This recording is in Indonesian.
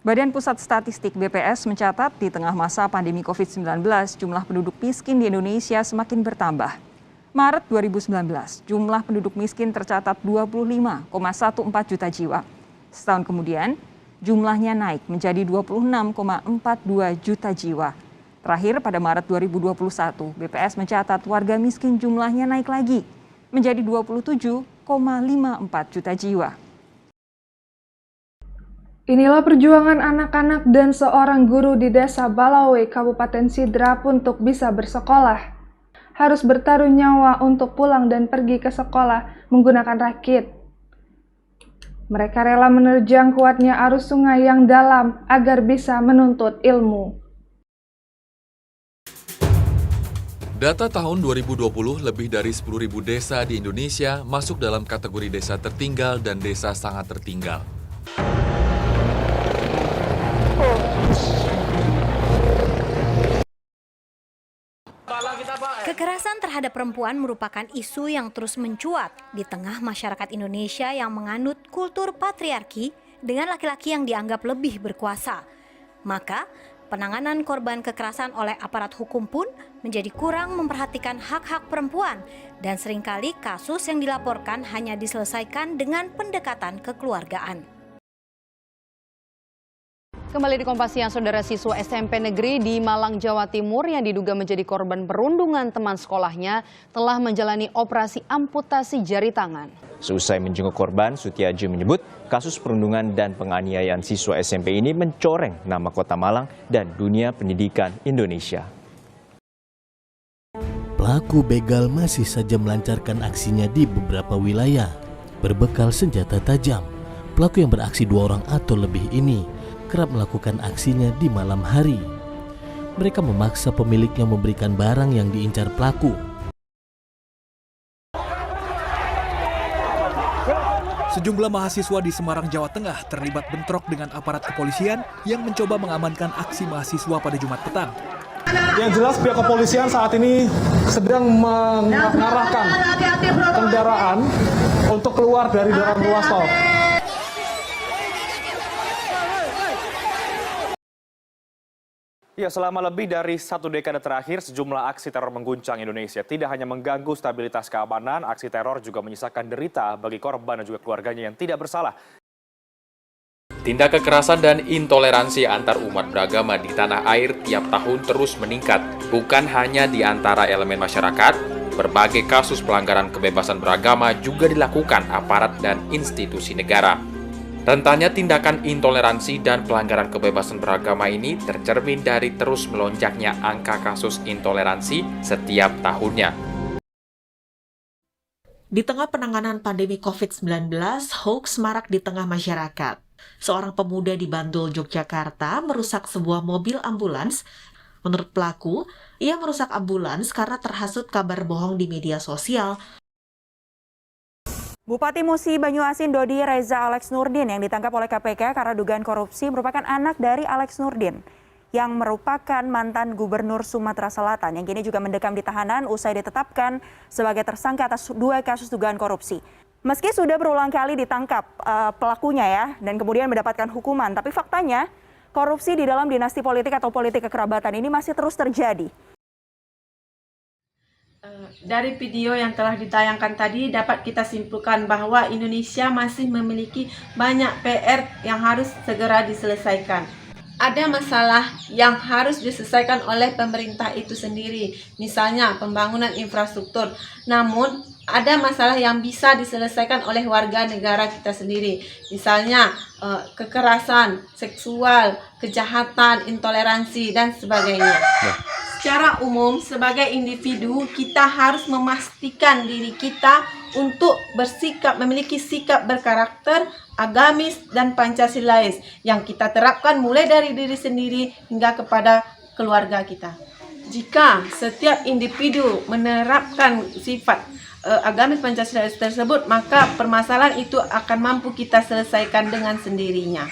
Badan Pusat Statistik (BPS) mencatat di tengah masa pandemi COVID-19, jumlah penduduk miskin di Indonesia semakin bertambah. Maret 2019, jumlah penduduk miskin tercatat 25,14 juta jiwa. Setahun kemudian, jumlahnya naik menjadi 26,42 juta jiwa. Terakhir pada Maret 2021, BPS mencatat warga miskin jumlahnya naik lagi menjadi 27,54 juta jiwa. Inilah perjuangan anak-anak dan seorang guru di Desa Balawe, Kabupaten Sidrap untuk bisa bersekolah. Harus bertaruh nyawa untuk pulang dan pergi ke sekolah menggunakan rakit. Mereka rela menerjang kuatnya arus sungai yang dalam agar bisa menuntut ilmu. Data tahun 2020, lebih dari 10.000 desa di Indonesia masuk dalam kategori desa tertinggal dan desa sangat tertinggal. Kekerasan terhadap perempuan merupakan isu yang terus mencuat di tengah masyarakat Indonesia yang menganut kultur patriarki dengan laki-laki yang dianggap lebih berkuasa. Maka, penanganan korban kekerasan oleh aparat hukum pun menjadi kurang memperhatikan hak-hak perempuan dan seringkali kasus yang dilaporkan hanya diselesaikan dengan pendekatan kekeluargaan. Kembali di Kompas Siang, saudara, siswa SMP negeri di Malang, Jawa Timur yang diduga menjadi korban perundungan teman sekolahnya telah menjalani operasi amputasi jari tangan. Seusai menjenguk korban, Sutiaji menyebut kasus perundungan dan penganiayaan siswa SMP ini mencoreng nama kota Malang dan dunia pendidikan Indonesia. Pelaku begal masih saja melancarkan aksinya di beberapa wilayah. Berbekal senjata tajam, pelaku yang beraksi 2 orang atau lebih ini kerap melakukan aksinya di malam hari. Mereka memaksa pemiliknya memberikan barang yang diincar pelaku. Sejumlah mahasiswa di Semarang, Jawa Tengah terlibat bentrok dengan aparat kepolisian yang mencoba mengamankan aksi mahasiswa pada Jumat petang. Yang jelas pihak kepolisian saat ini sedang mengarahkan kendaraan untuk keluar dari dalam ruas tol. Ya, selama lebih dari 1 dekade terakhir, sejumlah aksi teror mengguncang Indonesia. Tidak hanya mengganggu stabilitas keamanan, aksi teror juga menyisakan derita bagi korban dan juga keluarganya yang tidak bersalah. Tindak kekerasan dan intoleransi antar umat beragama di tanah air tiap tahun terus meningkat. Bukan hanya di antara elemen masyarakat, berbagai kasus pelanggaran kebebasan beragama juga dilakukan aparat dan institusi negara. Rentannya tindakan intoleransi dan pelanggaran kebebasan beragama ini tercermin dari terus melonjaknya angka kasus intoleransi setiap tahunnya. Di tengah penanganan pandemi COVID-19, hoax marak di tengah masyarakat. Seorang pemuda di Bantul, Yogyakarta merusak sebuah mobil ambulans. Menurut pelaku, ia merusak ambulans karena terhasut kabar bohong di media sosial. Bupati Musi Banyuasin Dodi Reza Alex Nurdin yang ditangkap oleh KPK karena dugaan korupsi merupakan anak dari Alex Nurdin yang merupakan mantan Gubernur Sumatera Selatan yang kini juga mendekam di tahanan usai ditetapkan sebagai tersangka atas 2 kasus dugaan korupsi. Meski sudah berulang kali ditangkap pelakunya ya dan kemudian mendapatkan hukuman, tapi faktanya korupsi di dalam dinasti politik atau politik kekerabatan ini masih terus terjadi. Dari video yang telah ditayangkan tadi dapat kita simpulkan bahwa Indonesia masih memiliki banyak PR yang harus segera diselesaikan. Ada masalah yang harus diselesaikan oleh pemerintah itu sendiri, misalnya pembangunan infrastruktur. Namun ada masalah yang bisa diselesaikan oleh warga negara kita sendiri, misalnya kekerasan seksual, kejahatan, intoleransi, dan sebagainya. Secara umum, sebagai individu, kita harus memastikan diri kita untuk memiliki sikap berkarakter, agamis, dan Pancasilais yang kita terapkan mulai dari diri sendiri hingga kepada keluarga kita. Jika setiap individu menerapkan sifat agamis Pancasilais tersebut, maka permasalahan itu akan mampu kita selesaikan dengan sendirinya.